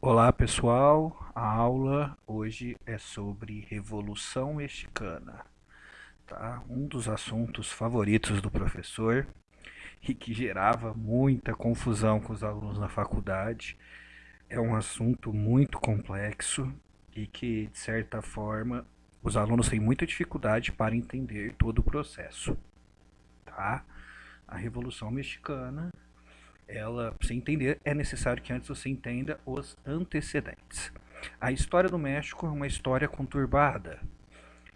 Olá pessoal, a aula hoje é sobre Revolução Mexicana, tá? Um dos assuntos favoritos do professor e que gerava muita confusão com os alunos na faculdade. É um assunto muito complexo e que, de certa forma, os alunos têm muita dificuldade para entender todo o processo, tá? A Revolução Mexicana, ela, para você entender, é necessário que antes você entenda os antecedentes. A história do México é uma história conturbada.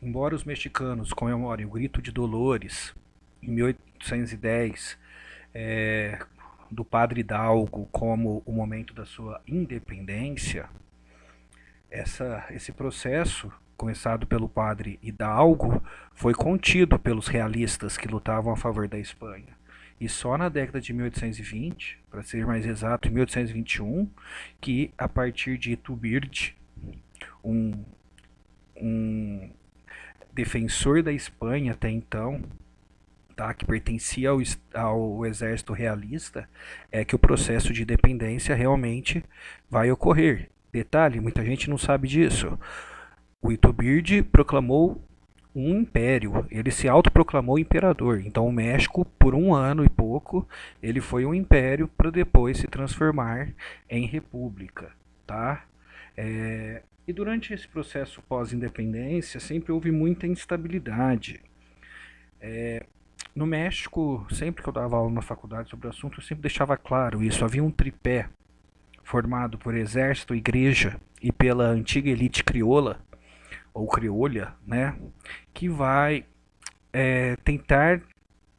Embora os mexicanos comemorem o Grito de Dolores em 1810, do Padre Hidalgo como o momento da sua independência, esse processo, começado pelo Padre Hidalgo, foi contido pelos realistas que lutavam a favor da Espanha. E só na década de 1820, para ser mais exato, em 1821, que a partir de Iturbide, um, um defensor da Espanha até então, tá, que pertencia ao exército realista, é que o processo de independência realmente vai ocorrer. Detalhe, muita gente não sabe disso. O Iturbide proclamou um império, ele se autoproclamou imperador. Então o México, por um ano e pouco, ele foi um império para depois se transformar em república, tá? E durante esse processo pós-independência sempre houve muita instabilidade. No México, sempre que eu dava aula na faculdade sobre o assunto, eu sempre deixava claro isso. Havia um tripé formado por exército, igreja e pela antiga elite crioula, ou criolha, né, que vai tentar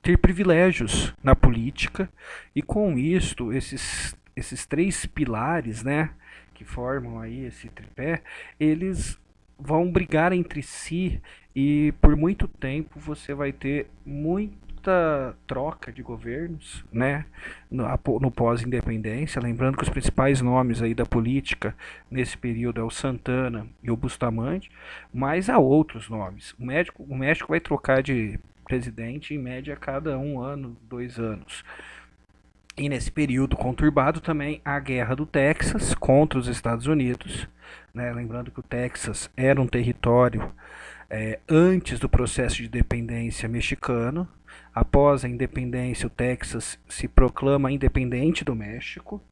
ter privilégios na política e com isto esses três pilares, né, que formam aí esse tripé, eles vão brigar entre si e por muito tempo você vai ter muita troca de governos, né, no pós-independência. Lembrando que os principais nomes aí da política nesse período é o Santana e o Bustamante, mas há outros nomes. O México vai trocar de presidente em média a cada um ano, 2 anos. E nesse período conturbado também a guerra do Texas contra os Estados Unidos, né? Lembrando que o Texas era um território antes do processo de independência mexicano. Após a independência, o Texas se proclama independente do México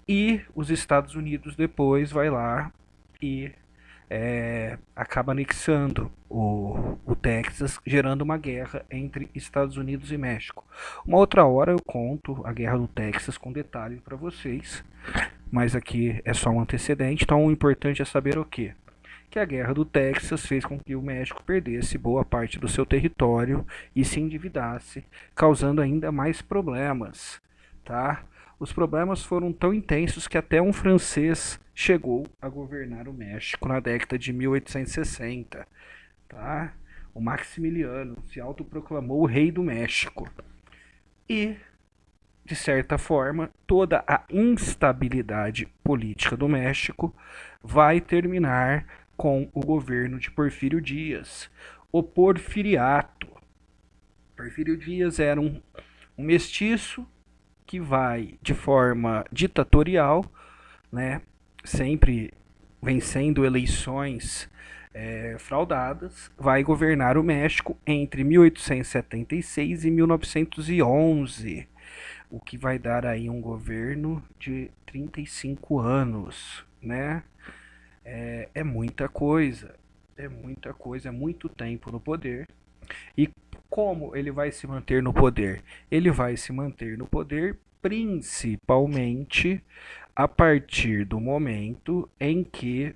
e os Estados Unidos depois vai lá e acaba anexando o Texas, gerando uma guerra entre Estados Unidos e México. Uma outra hora eu conto a guerra do Texas com detalhe para vocês, mas aqui é só um antecedente, então o importante é saber o quê? Que a guerra do Texas fez com que o México perdesse boa parte do seu território e se endividasse, causando ainda mais problemas, tá? Os problemas foram tão intensos que até um francês chegou a governar o México na década de 1860, tá? O Maximiliano se autoproclamou o rei do México. E, de certa forma, toda a instabilidade política do México vai terminar com o governo de Porfírio Dias, o Porfiriato. Porfírio Dias era um mestiço que vai de forma ditatorial, né, sempre vencendo eleições fraudadas, vai governar o México entre 1876 e 1911, o que vai dar aí um governo de 35 anos, né? É muita coisa, é muito tempo no poder. E como ele vai se manter no poder? Ele vai se manter no poder principalmente a partir do momento em que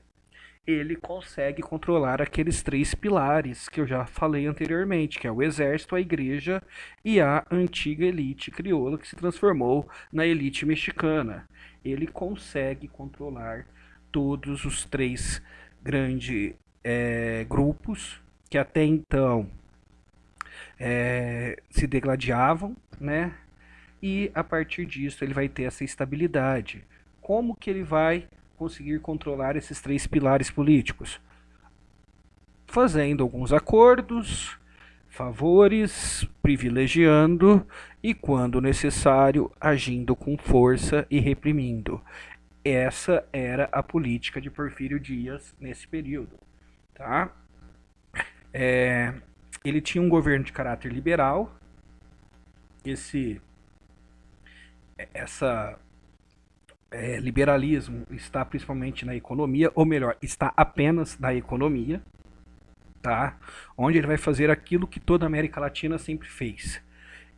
ele consegue controlar aqueles três pilares que eu já falei anteriormente, que é o exército, a igreja e a antiga elite crioula que se transformou na elite mexicana. Ele consegue controlar todos os três grandes grupos que até então se degladiavam, né? E a partir disso ele vai ter essa estabilidade. Como que ele vai conseguir controlar esses três pilares políticos? Fazendo alguns acordos, favores, privilegiando e, quando necessário, agindo com força e reprimindo. essa era a política de Porfírio Dias nesse período, tá? É, ele tinha um governo de caráter liberal. Esse essa liberalismo está principalmente na economia, ou melhor, está apenas na economia, tá? Onde ele vai fazer aquilo que toda a América Latina sempre fez: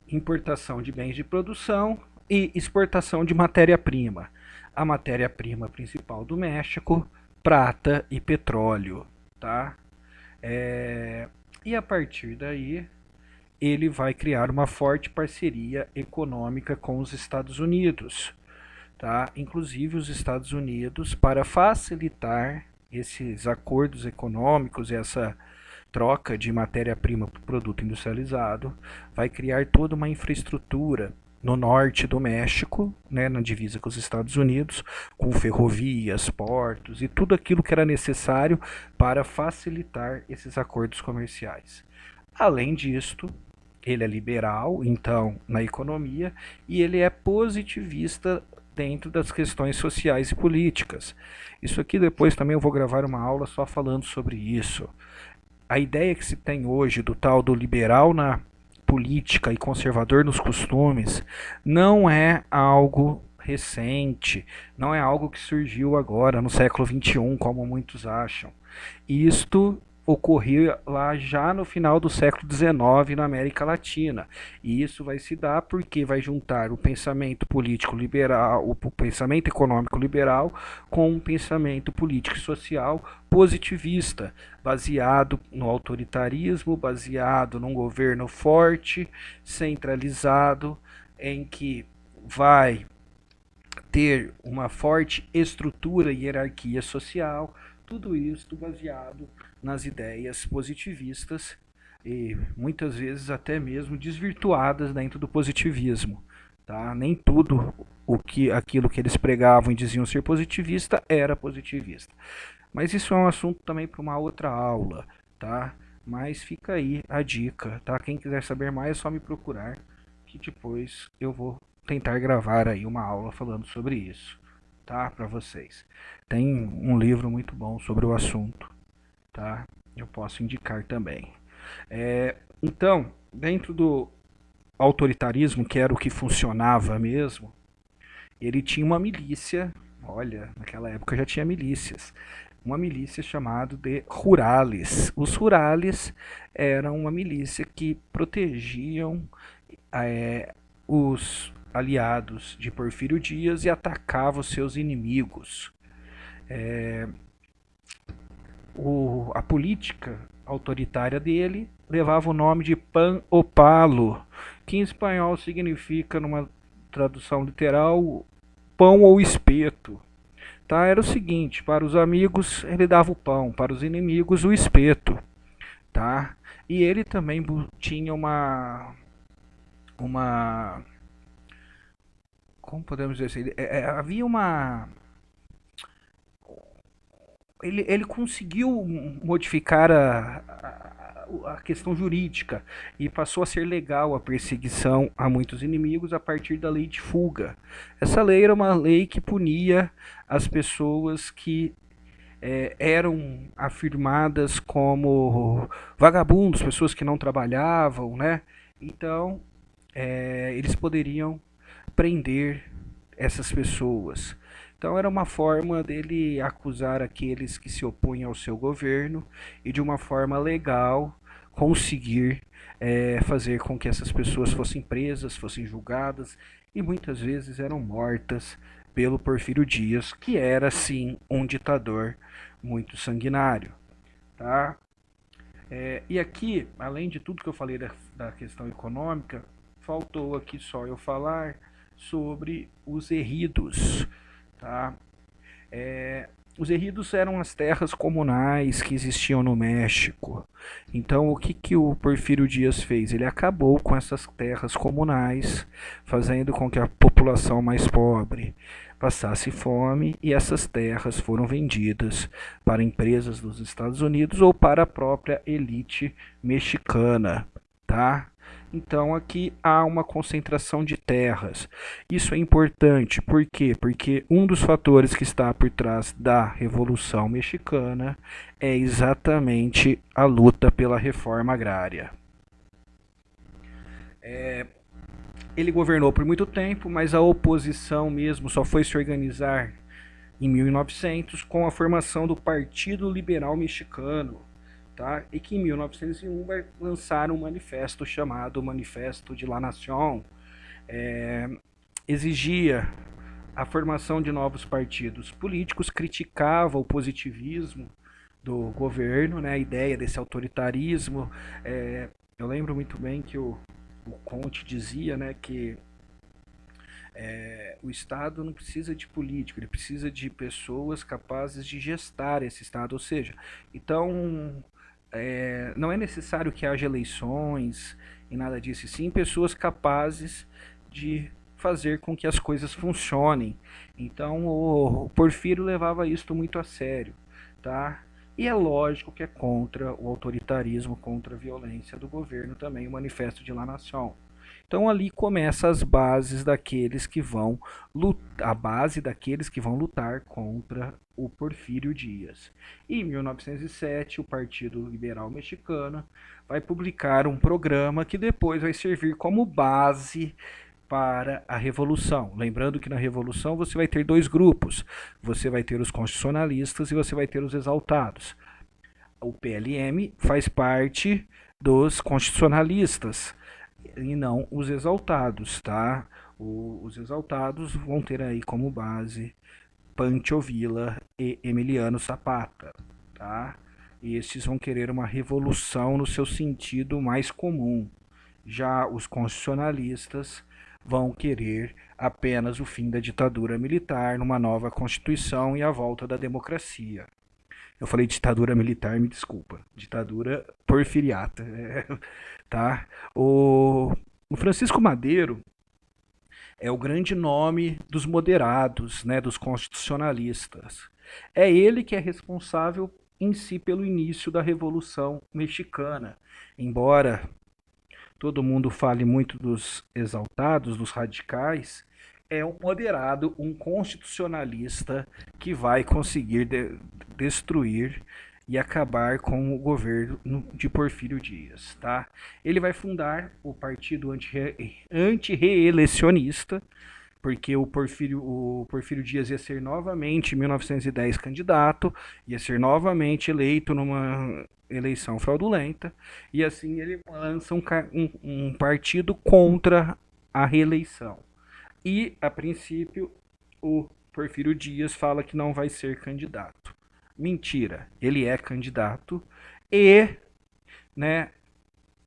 importação de bens de produção e exportação de matéria-prima. A matéria-prima principal do México, prata e petróleo, tá? E a partir daí ele vai criar uma forte parceria econômica com os Estados Unidos, tá? Inclusive os Estados Unidos, para facilitar esses acordos econômicos, essa troca de matéria-prima para o produto industrializado, vai criar toda uma infraestrutura no norte do México, né, na divisa com os Estados Unidos, com ferrovias, portos e tudo aquilo que era necessário para facilitar esses acordos comerciais. Além disto, ele é liberal, então, na economia, e ele é positivista dentro das questões sociais e políticas. Isso aqui depois também eu vou gravar uma aula só falando sobre isso. A ideia que se tem hoje do tal do liberal na política e conservador nos costumes não é algo recente, não é algo que surgiu agora no século XXI, como muitos acham. Isto ocorreu lá já no final do século XIX na América Latina. E isso vai se dar porque vai juntar o pensamento político liberal, o pensamento econômico liberal, com um pensamento político e social positivista, baseado no autoritarismo, baseado num governo forte, centralizado, em que vai ter uma forte estrutura e hierarquia social, tudo isso baseado nas ideias positivistas e muitas vezes até mesmo desvirtuadas dentro do positivismo. Tá? Nem tudo aquilo que eles pregavam e diziam ser positivista era positivista. Mas isso é um assunto também para uma outra aula, tá? Mas fica aí a dica, tá? Quem quiser saber mais é só me procurar, que depois eu vou tentar gravar aí uma aula falando sobre isso, tá? Para vocês. Tem um livro muito bom sobre o assunto, tá? Eu posso indicar também. Então, dentro do autoritarismo, que era o que funcionava mesmo, ele tinha uma milícia. Olha, naquela época já tinha milícias. Uma milícia chamada de rurales. Os rurales eram uma milícia que protegiam os aliados de Porfírio Dias e atacava os seus inimigos. A política autoritária dele levava o nome de pan o palo, que em espanhol significa, numa tradução literal, pão ou espeto. Tá? Era o seguinte: para os amigos ele dava o pão, para os inimigos o espeto. Tá? E ele também tinha uma como podemos dizer assim, havia uma ele conseguiu modificar a questão jurídica e passou a ser legal a perseguição a muitos inimigos a partir da lei de fuga. Essa lei era uma lei que punia as pessoas que eram afirmadas como vagabundos, pessoas que não trabalhavam, né? Então, eles poderiam prender essas pessoas. Então era uma forma dele acusar aqueles que se opõem ao seu governo e de uma forma legal conseguir fazer com que essas pessoas fossem presas, fossem julgadas e muitas vezes eram mortas pelo Porfírio Dias, que era sim um ditador muito sanguinário. Tá? E aqui, além de tudo que eu falei da questão econômica, faltou aqui só eu falar sobre os ejidos. Tá? Os ejidos eram as terras comunais que existiam no México. Então, o que o Porfírio Dias fez? Ele acabou com essas terras comunais, fazendo com que a população mais pobre passasse fome, e essas terras foram vendidas para empresas dos Estados Unidos ou para a própria elite mexicana. Tá? Então aqui há uma concentração de terras. Isso é importante, por quê? Porque um dos fatores que está por trás da Revolução Mexicana é exatamente a luta pela reforma agrária. Ele governou por muito tempo, mas a oposição mesmo só foi se organizar em 1900 com a formação do Partido Liberal Mexicano, tá? E que em 1901 vai lançar um manifesto chamado Manifesto de La Nación. Exigia a formação de novos partidos políticos, criticava o positivismo do governo, né, a ideia desse autoritarismo. Eu lembro muito bem que o Conte dizia, né, que o Estado não precisa de político, ele precisa de pessoas capazes de gestar esse Estado. Ou seja, então não é necessário que haja eleições e nada disso, e sim pessoas capazes de fazer com que as coisas funcionem. Então o Porfírio levava isso muito a sério, tá? E é lógico que é contra o autoritarismo, contra a violência do governo também, o Manifesto de La Nación. Então ali começa as bases daqueles que vão lutar, a base daqueles que vão lutar contra o Porfírio Dias. E em 1907, o Partido Liberal Mexicano vai publicar um programa que depois vai servir como base para a revolução. Lembrando que na revolução você vai ter dois grupos. Você vai ter os constitucionalistas e você vai ter os exaltados. O PLM faz parte dos constitucionalistas e não os exaltados, tá? Os exaltados vão ter aí como base Pancho Villa e Emiliano Zapata, tá? E estes vão querer uma revolução no seu sentido mais comum. Já os constitucionalistas vão querer apenas o fim da ditadura militar, numa nova constituição e a volta da democracia. Eu falei ditadura militar, me desculpa. Ditadura porfiriata, tá? O Francisco Madero é o grande nome dos moderados, né, dos constitucionalistas. É ele que é responsável em si pelo início da Revolução Mexicana. Embora todo mundo fale muito dos exaltados, dos radicais, é um moderado, um constitucionalista que vai conseguir destruir e acabar com o governo de Porfírio Dias, tá? Ele vai fundar o Partido Antirreeleicionista, porque o Porfírio Dias ia ser novamente, em 1910, candidato, ia ser novamente eleito numa eleição fraudulenta, e assim ele lança um partido contra a reeleição. E, a princípio, o Porfírio Dias fala que não vai ser candidato. Mentira, ele é candidato e, né,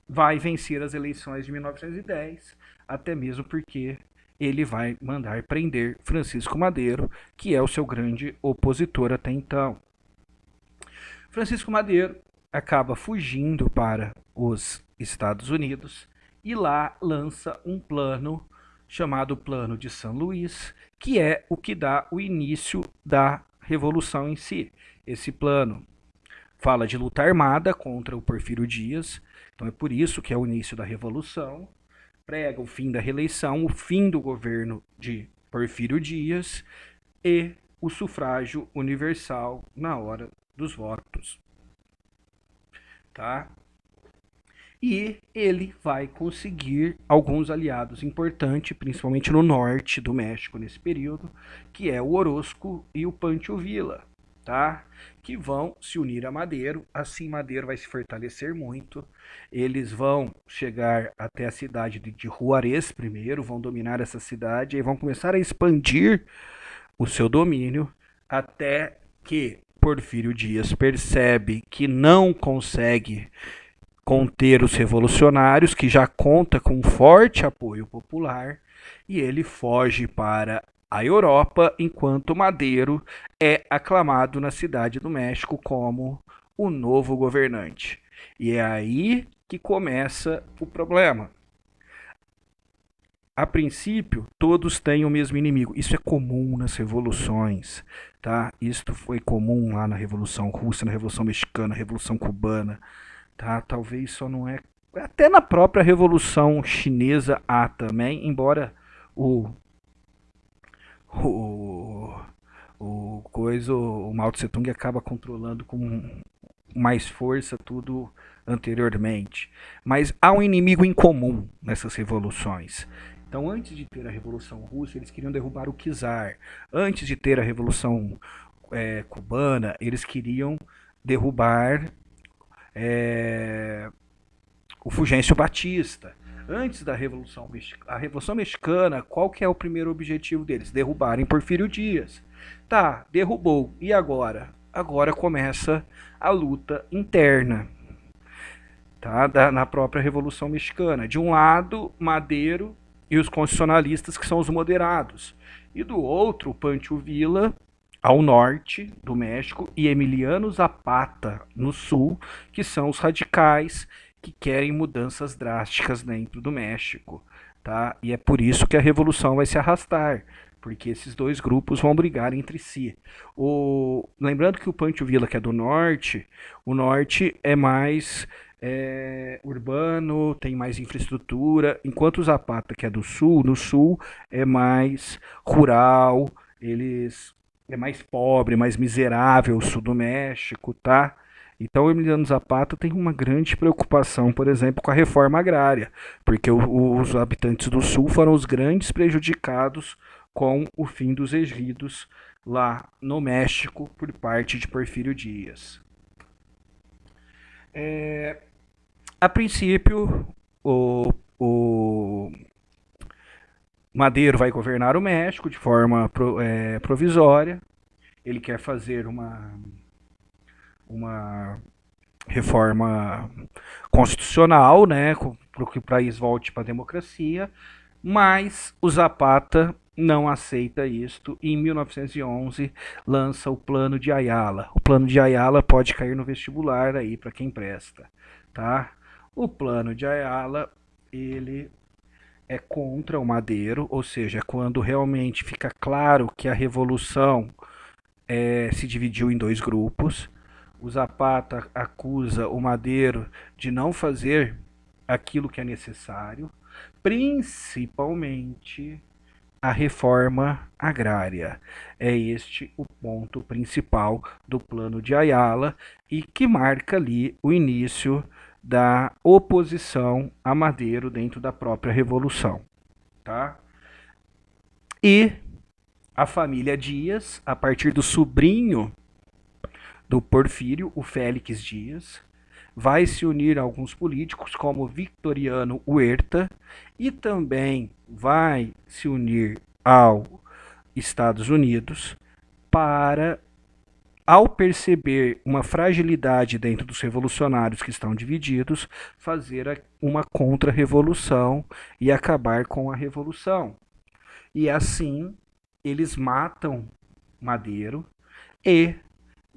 vai vencer as eleições de 1910, até mesmo porque ele vai mandar prender Francisco Madero, que é o seu grande opositor até então. Francisco Madero acaba fugindo para os Estados Unidos e lá lança um plano chamado Plano de São Luís, que é o que dá o início da revolução em si. Esse plano fala de luta armada contra o Porfírio Dias, então é por isso que é o início da revolução, prega o fim da reeleição, o fim do governo de Porfírio Dias e o sufrágio universal na hora dos votos. Tá? E ele vai conseguir alguns aliados importantes, principalmente no norte do México nesse período, que é o Orozco e o Pancho Villa, tá? Que vão se unir a Madero. Assim Madero vai se fortalecer muito. Eles vão chegar até a cidade de Juárez primeiro, vão dominar essa cidade e vão começar a expandir o seu domínio até que Porfírio Dias percebe que não consegue conter os revolucionários, que já conta com um forte apoio popular, e ele foge para a Europa, enquanto Madero é aclamado na cidade do México como o novo governante. E é aí que começa o problema. A princípio, todos têm o mesmo inimigo. Isso é comum nas revoluções, tá? Isso foi comum lá na Revolução Russa, na Revolução Mexicana, na Revolução Cubana, tá? Talvez só não é Até na própria Revolução Chinesa há também, embora o, o, o Mao Tse Tung acaba controlando com mais força tudo anteriormente. Mas há um inimigo em comum nessas revoluções. Então, antes de ter a Revolução Russa, eles queriam derrubar o czar. Antes de ter a Revolução cubana, eles queriam derrubar é, o Fulgêncio Batista. Antes da Revolução Mexicana, a Revolução Mexicana, qual que é o primeiro objetivo deles? Derrubarem Porfírio Dias. Tá, derrubou. E agora? Agora começa a luta interna, tá? Na própria Revolução Mexicana. De um lado, Madero e os constitucionalistas, que são os moderados. E do outro, Pancho Villa, ao norte do México, e Emiliano Zapata, no sul, que são os radicais que querem mudanças drásticas dentro do México. Tá? E é por isso que a revolução vai se arrastar, porque esses dois grupos vão brigar entre si. Lembrando que o Pancho Villa, que é do norte, o norte é mais urbano, tem mais infraestrutura, enquanto o Zapata, que é do sul, no sul é mais rural, eles é mais pobre, mais miserável, o sul do México, tá? Então o Emiliano Zapata tem uma grande preocupação, por exemplo, com a reforma agrária, porque os habitantes do sul foram os grandes prejudicados com o fim dos ejidos lá no México por parte de Porfírio Dias. A princípio, o Madero vai governar o México de forma provisória. Ele quer fazer uma reforma constitucional, né, para que o país volte para a democracia, mas o Zapata não aceita isto e em 1911 lança o Plano de Ayala. O Plano de Ayala pode cair no vestibular aí para quem presta, tá? O Plano de Ayala, ele é contra o Madero, ou seja, quando realmente fica claro que a revolução se dividiu em dois grupos. O Zapata acusa o Madero de não fazer aquilo que é necessário, principalmente a reforma agrária. É este o ponto principal do Plano de Ayala e que marca ali o início da oposição a Madero dentro da própria revolução, tá? E a família Dias, a partir do sobrinho do Porfírio, o Félix Dias, vai se unir a alguns políticos como Victoriano Huerta e também vai se unir aos Estados Unidos para, ao perceber uma fragilidade dentro dos revolucionários que estão divididos, fazer uma contra-revolução e acabar com a revolução. E assim eles matam Madero e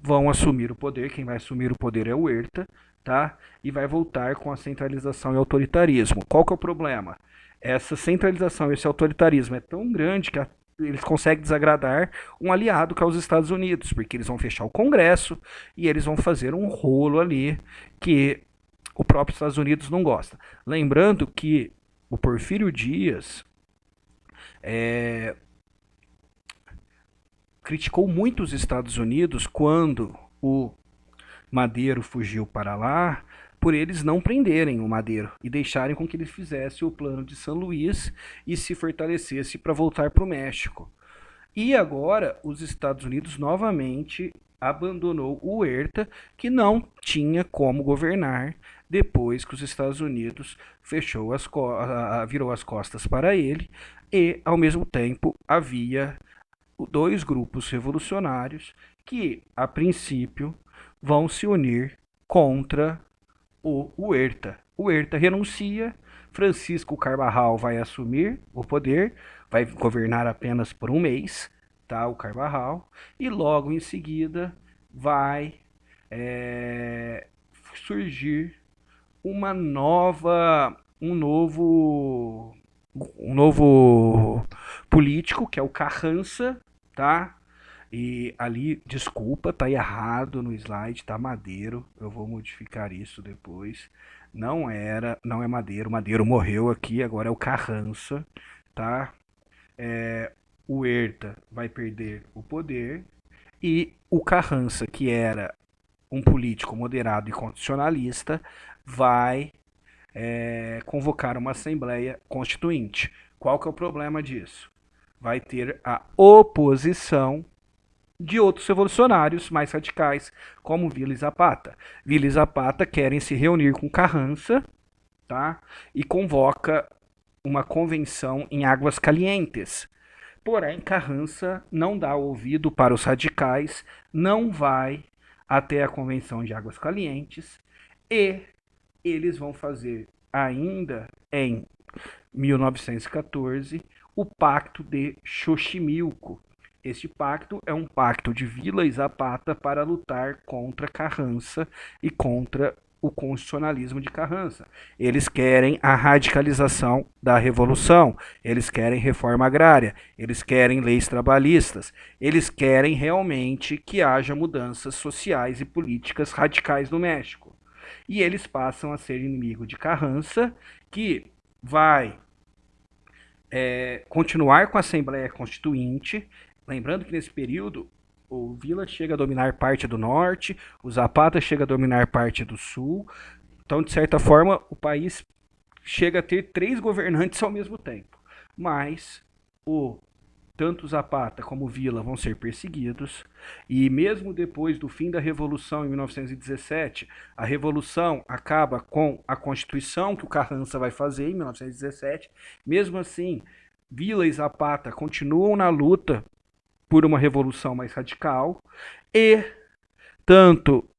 vão assumir o poder. Quem vai assumir o poder é o Huerta, tá? E vai voltar com a centralização e autoritarismo. Qual que é o problema? Essa centralização e esse autoritarismo é tão grande que eles conseguem desagradar um aliado que é os Estados Unidos, porque eles vão fechar o Congresso e eles vão fazer um rolo ali que o próprio Estados Unidos não gosta. Lembrando que o Porfírio Dias criticou muito os Estados Unidos quando o Madero fugiu para lá, por eles não prenderem o Madero e deixarem com que ele fizesse o plano de São Luís e se fortalecesse para voltar para o México. E agora os Estados Unidos novamente abandonou o Huerta, que não tinha como governar depois que os Estados Unidos virou as costas para ele e, ao mesmo tempo, havia dois grupos revolucionários que, a princípio, vão se unir contra o Huerta. O Huerta renuncia, Francisco Carvajal vai assumir o poder, vai governar apenas por um mês, tá, o Carvajal, e logo em seguida vai surgir uma nova, um novo político, que é o Carranza, tá? E ali, desculpa, tá errado no slide, tá Madero, eu vou modificar isso depois. não é Madero. Madero morreu aqui, agora é o Carranza, tá? O Huerta vai perder o poder e o Carranza, que era um político moderado e constitucionalista, vai convocar uma Assembleia Constituinte. Qual que é o problema disso? Vai ter a oposição de outros revolucionários mais radicais, como Vila e Zapata. Vila e Zapata querem se reunir com Carranza, tá? E convoca uma convenção em Águas Calientes. Porém, Carranza não dá ouvido para os radicais, não vai até a convenção de Águas Calientes e eles vão fazer ainda em 1914 o Pacto de Xochimilco. Este pacto é um pacto de Vila e Zapata para lutar contra Carranza e contra o constitucionalismo de Carranza. Eles querem a radicalização da revolução, eles querem reforma agrária, eles querem leis trabalhistas, eles querem realmente que haja mudanças sociais e políticas radicais no México. E eles passam a ser inimigo de Carranza, que vai continuar com a Assembleia Constituinte. Lembrando que nesse período o Vila chega a dominar parte do norte, o Zapata chega a dominar parte do sul. Então, de certa forma, o país chega a ter 3 governantes ao mesmo tempo. Mas tanto Zapata como Vila vão ser perseguidos, e mesmo depois do fim da Revolução em 1917, a Revolução acaba com a Constituição que o Carranza vai fazer em 1917. Mesmo assim, Vila e Zapata continuam na luta por uma revolução mais radical, e tanto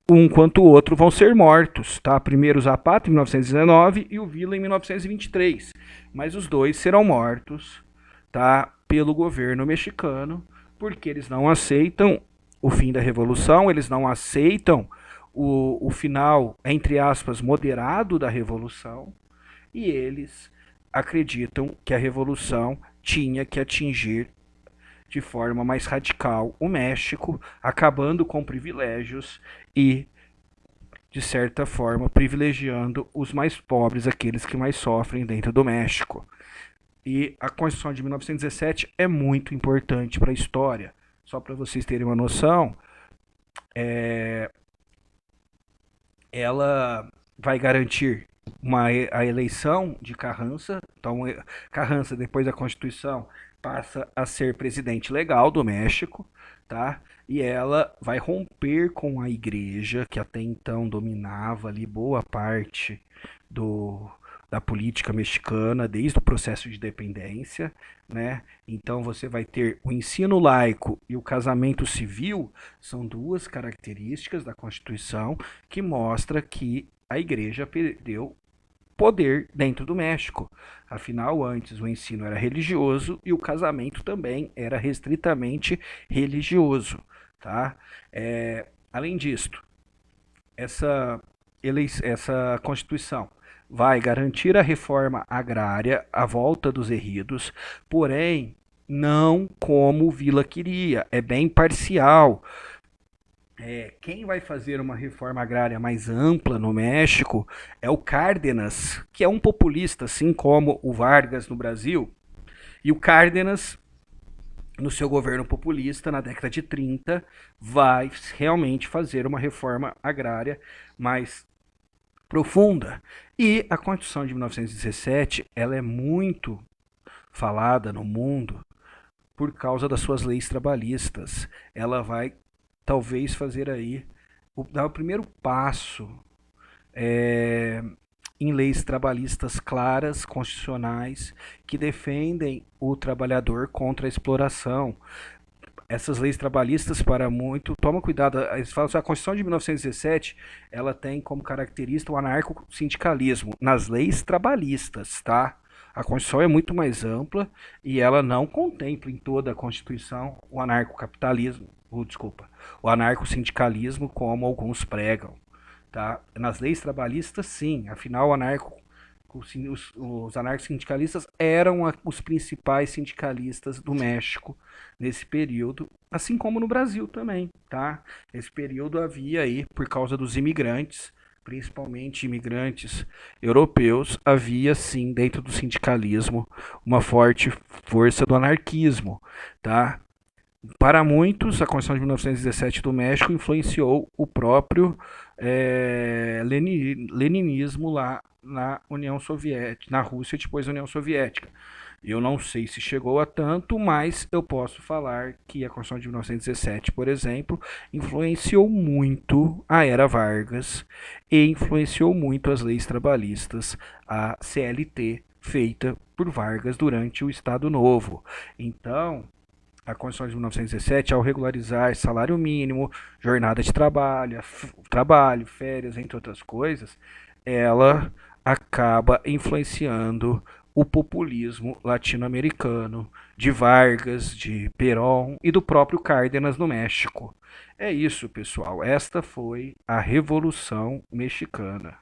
um quanto o outro vão ser mortos, tá? Primeiro o Zapata em 1919 e o Vila em 1923, mas os dois serão mortos, tá? Pelo governo mexicano, porque eles não aceitam o fim da revolução, eles não aceitam o final, entre aspas, moderado da revolução, e eles acreditam que a revolução tinha que atingir de forma mais radical o México, acabando com privilégios e, de certa forma, privilegiando os mais pobres, aqueles que mais sofrem dentro do México. E a Constituição de 1917 é muito importante para a história. Só para vocês terem uma noção, ela vai garantir a eleição de Carranza. Então, Carranza, depois da Constituição, passa a ser presidente legal do México, tá? E ela vai romper com a igreja, que até então dominava ali boa parte da política mexicana, desde o processo de independência, né? Então você vai ter o ensino laico e o casamento civil, são 2 características da Constituição que mostra que a igreja perdeu poder dentro do México. Afinal, antes o ensino era religioso e o casamento também era restritamente religioso, tá? Além disto, essa Constituição vai garantir a reforma agrária, a volta dos herridos, porém não como Vila queria, é bem parcial. Quem vai fazer uma reforma agrária mais ampla no México é o Cárdenas, que é um populista, assim como o Vargas no Brasil. E o Cárdenas, no seu governo populista, na década de 30, vai realmente fazer uma reforma agrária mais profunda. E a Constituição de 1917, ela é muito falada no mundo por causa das suas leis trabalhistas. Ela vai talvez fazer aí dar o primeiro passo em leis trabalhistas claras, constitucionais, que defendem o trabalhador contra a exploração. Essas leis trabalhistas, para muito, toma cuidado, eles falam assim, a Constituição de 1917, ela tem como característica o anarco-sindicalismo nas leis trabalhistas, tá? A Constituição é muito mais ampla e ela não contempla em toda a Constituição o anarcocapitalismo, o anarco-sindicalismo como alguns pregam, tá? Nas leis trabalhistas, sim, afinal os anarco-sindicalistas eram os principais sindicalistas do México nesse período, assim como no Brasil também, tá? Nesse período havia aí, por causa dos imigrantes, principalmente imigrantes europeus, havia sim dentro do sindicalismo uma forte força do anarquismo, tá? Para muitos, a Constituição de 1917 do México influenciou o próprio leninismo lá na União Soviética, na Rússia depois da União Soviética. Eu não sei se chegou a tanto, mas eu posso falar que a Constituição de 1917, por exemplo, influenciou muito a Era Vargas e influenciou muito as leis trabalhistas, a CLT feita por Vargas durante o Estado Novo. Então, a Constituição de 1917, ao regularizar salário mínimo, jornada de trabalho, férias, entre outras coisas, ela acaba influenciando o populismo latino-americano, de Vargas, de Perón e do próprio Cárdenas no México. É isso, pessoal. Esta foi a Revolução Mexicana.